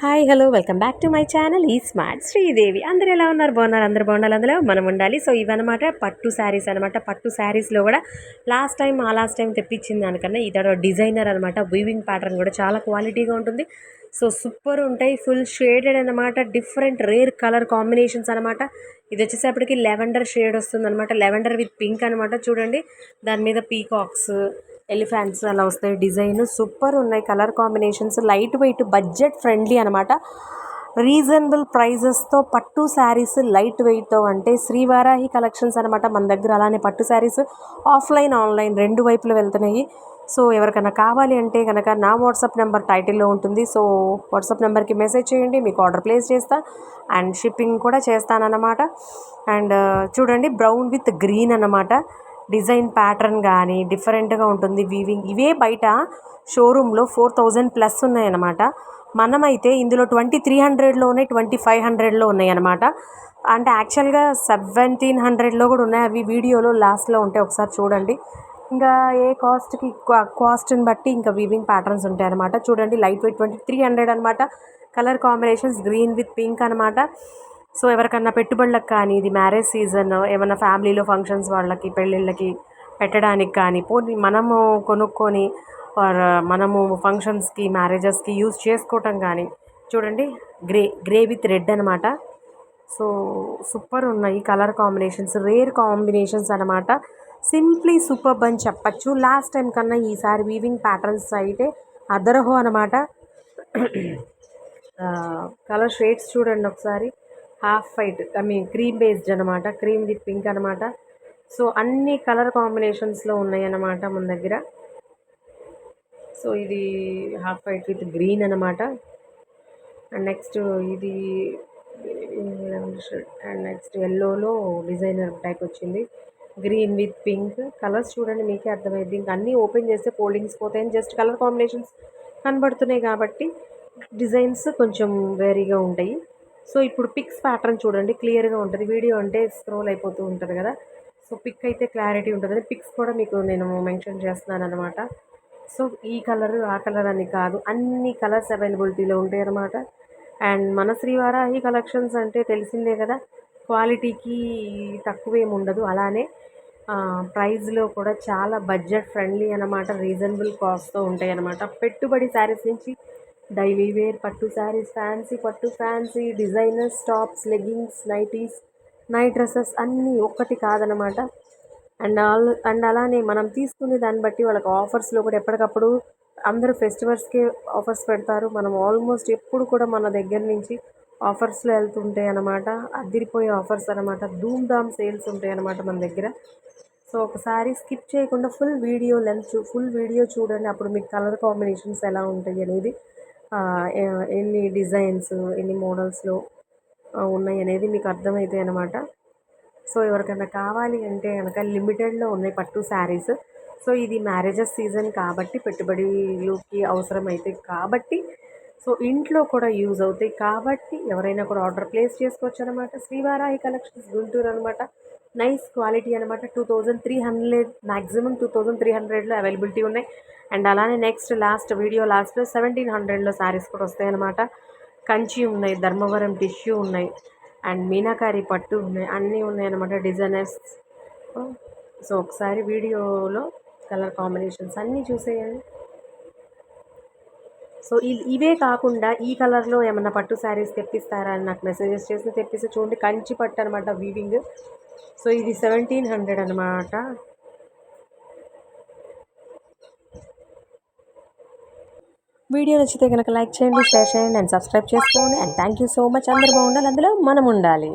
Hi hello welcome back to my channel ఈ smart Sridevi. అందరూ ఎలా ఉన్నారు? బాగున్నారు? అందరూ బాగున్నారు, అందులో మనం ఉండాలి. సో ఇవన్నమాట పట్టు శారీస్ అనమాట. పట్టు శారీస్లో కూడా లాస్ట్ టైం తెప్పించింది దానికన్నా ఇదొక డిజైనర్ అనమాట. వీవింగ్ ప్యాటర్న్ కూడా చాలా క్వాలిటీగా ఉంటుంది. సో సూపర్ ఉంటాయి, ఫుల్ షేడెడ్ అనమాట, డిఫరెంట్ రేర్ కలర్ కాంబినేషన్స్ అనమాట. ఇది వచ్చేసేపటికి లెవెండర్ షేడ్ వస్తుంది అనమాట, లెవెండర్ విత్ పింక్ అనమాట. చూడండి, దాని మీద పీకాక్స్, ఎలిఫెంట్స్ అలా వస్తాయి. డిజైన్ సూపర్ ఉన్నాయి, colour combinations, light weight, budget friendly అనమాట. రీజనబుల్ ప్రైజెస్తో పట్టు శారీస్ లైట్ వెయిట్తో అంటే శ్రీవారాహి కలెక్షన్స్ అనమాట మన దగ్గర. అలానే పట్టు శారీస్ ఆఫ్లైన్ ఆన్లైన్ రెండు వైపులు వెళ్తున్నాయి. సో ఎవరికైనా కావాలి అంటే కనుక నా వాట్సాప్ నెంబర్ టైటిల్లో ఉంటుంది. సో వాట్సాప్ నెంబర్కి మెసేజ్ చేయండి, మీకు ఆర్డర్ ప్లేస్ చేస్తా అండ్ షిప్పింగ్ కూడా చేస్తానన్నమాట. అండ్ చూడండి, బ్రౌన్ విత్ గ్రీన్ అన్నమాట. డిజైన్ ప్యాటర్న్ కానీ డిఫరెంట్గా ఉంటుంది వీవింగ్. ఇవే బయట షోరూంలో 4000 ప్లస్ ఉన్నాయన్నమాట. మనమైతే ఇందులో 2300లో ఉన్నాయి, 2500లో ఉన్నాయి అనమాట. అంటే యాక్చువల్గా 1700లో కూడా ఉన్నాయి. అవి వీడియోలో లాస్ట్లో ఉంటాయి, ఒకసారి చూడండి. ఇంకా ఏ కాస్ట్ని బట్టి ఇంకా వీవింగ్ ప్యాటర్న్స్ ఉంటాయి అనమాట. చూడండి, లైట్ వెయిట్ 2300 అనమాట. Colour combinations green with pink అనమాట. సో ఎవరికన్నా పెట్టుబడులకు కానీ, ఇది మ్యారేజ్ సీజన్, ఏమన్నా ఫ్యామిలీలో ఫంక్షన్స్ వాళ్ళకి, పెళ్ళిళ్ళకి పెట్టడానికి కానీ, పోనీ మనము కొనుక్కొని మనము ఫంక్షన్స్కి, మ్యారేజెస్కి యూజ్ చేసుకోవటం కానీ. చూడండి, గ్రే విత్ రెడ్ అనమాట. సో సూపర్ ఉన్నాయి కలర్ కాంబినేషన్స్, రేర్ కాంబినేషన్స్ అనమాట. సింప్లీ సూపర్బ్ అని చెప్పచ్చు. లాస్ట్ టైం కన్నా ఈసారి వీవింగ్ ప్యాటర్న్స్ అయితే అదరహో అనమాట. కలర్ షేడ్స్ చూడండి ఒకసారి. హాఫ్ వైట్, క్రీమ్ బేస్డ్ అనమాట, క్రీమ్ విత్ పింక్ అనమాట. సో అన్ని కలర్ కాంబినేషన్స్లో ఉన్నాయి అన్నమాట మన దగ్గర. సో ఇది హాఫ్ వైట్ విత్ గ్రీన్ అనమాట. అండ్ నెక్స్ట్ ఇది అండ్ నెక్స్ట్ ఎల్లోలో డిజైనర్ టైప్ వచ్చింది, గ్రీన్ విత్ పింక్. కలర్స్ చూడండి, మీకే అర్థమైంది. ఇంకా అన్నీ ఓపెన్ చేస్తే ఫోల్డింగ్స్ పోతాయని జస్ట్ కలర్ కాంబినేషన్స్ కనబడుతున్నాయి కాబట్టి డిజైన్స్ కొంచెం వేరీగా ఉంటాయి. సో ఇప్పుడు పిక్స్ ప్యాటర్న్ చూడండి, క్లియర్గా ఉంటుంది. వీడియో అంటే స్క్రోల్ అయిపోతూ ఉంటుంది కదా, సో పిక్ అయితే క్లారిటీ ఉంటుంది. పిక్స్ కూడా మీకు నేను మెన్షన్ చేస్తున్నాను అనమాట. సో ఈ కలర్ ఆ కలర్ అని కాదు, అన్ని కలర్స్ అవైలబిలిటీలో ఉంటాయి అనమాట. అండ్ మన శ్రీవారాహి కలెక్షన్స్ అంటే తెలిసిందే కదా, క్వాలిటీకి తక్కువేమి ఉండదు. అలానే ప్రైస్లో కూడా చాలా బడ్జెట్ ఫ్రెండ్లీ అనమాట, రీజనబుల్ కాస్ట్తో ఉంటాయి అనమాట. పెట్టుబడి శారీస్ నుంచి డైలీ వేర్ పట్టు శారీస్, ఫ్యాన్సీ పట్టు, fancy designers, tops, leggings, nighties, night dresses అన్నీ ఒక్కటి కాదనమాట. అండ్ అలానే మనం తీసుకునే దాన్ని బట్టి వాళ్ళకి ఆఫర్స్లో కూడా ఎప్పటికప్పుడు అందరూ ఫెస్టివల్స్కి ఆఫర్స్ పెడతారు. మనం ఆల్మోస్ట్ ఎప్పుడు కూడా మన దగ్గర నుంచి ఆఫర్స్లో వెళ్తుంటాయి అనమాట. అదిరిపోయే ఆఫర్స్ అనమాట, ధూమ్ ధామ్ సేల్స్ ఉంటాయి అనమాట మన దగ్గర. సో ఒకసారి స్కిప్ చేయకుండా ఫుల్ వీడియో చూడండి, అప్పుడు మీకు కలర్ కాంబినేషన్స్ ఎలా ఉంటాయి అనేది, ఎన్ని డిజైన్స్, ఎన్ని మోడల్స్లో ఉన్నాయి అనేది మీకు అర్థమవుతాయి అనమాట. సో ఎవరికైనా కావాలి అంటే కనుక లిమిటెడ్లో ఉన్నాయి పట్టు శారీస్. సో ఇది మ్యారేజెస్ సీజన్ కాబట్టి, పెట్టుబడిలోకి అవసరమైతే కాబట్టి, సో ఇంట్లో కూడా యూజ్ అవుతాయి కాబట్టి ఎవరైనా కూడా ఆర్డర్ ప్లేస్ చేసుకోవచ్చు అనమాట. శ్రీవారాహి కలెక్షన్స్ గుంటూరు అనమాట. నైస్ క్వాలిటీ అనమాట. 2300, మ్యాక్సిమం 2300లో అవైలబిలిటీ ఉన్నాయి. అండ్ అలానే నెక్స్ట్ వీడియో లాస్ట్లో 1700లో శారీస్ కూడా వస్తాయన్నమాట. కంచి ఉన్నాయి, ధర్మవరం టిష్యూ ఉన్నాయి, అండ్ మీనాకారి పట్టు ఉన్నాయి, అన్నీ ఉన్నాయన్నమాట డిజైనర్స్. సో ఒకసారి వీడియోలో కలర్ కాంబినేషన్స్ అన్నీ చూసేయండి. సో ఇవే కాకుండా ఈ కలర్లో ఏమన్నా పట్టు శారీస్ తెప్పిస్తారా అని నాకు మెసేజెస్ చేసి తెప్పిస్తే చూడండి, కంచి పట్టు అనమాట వీవింగ్. సో ఇది 1700 అనమాట. వీడియో నచ్చితే కనుక లైక్ చేయండి, షేర్ చేయండి అండ్ సబ్స్క్రైబ్ చేసుకోండి. And thank you so much. అందరూ బాగుండాలి, అందులో మనం ఉండాలి.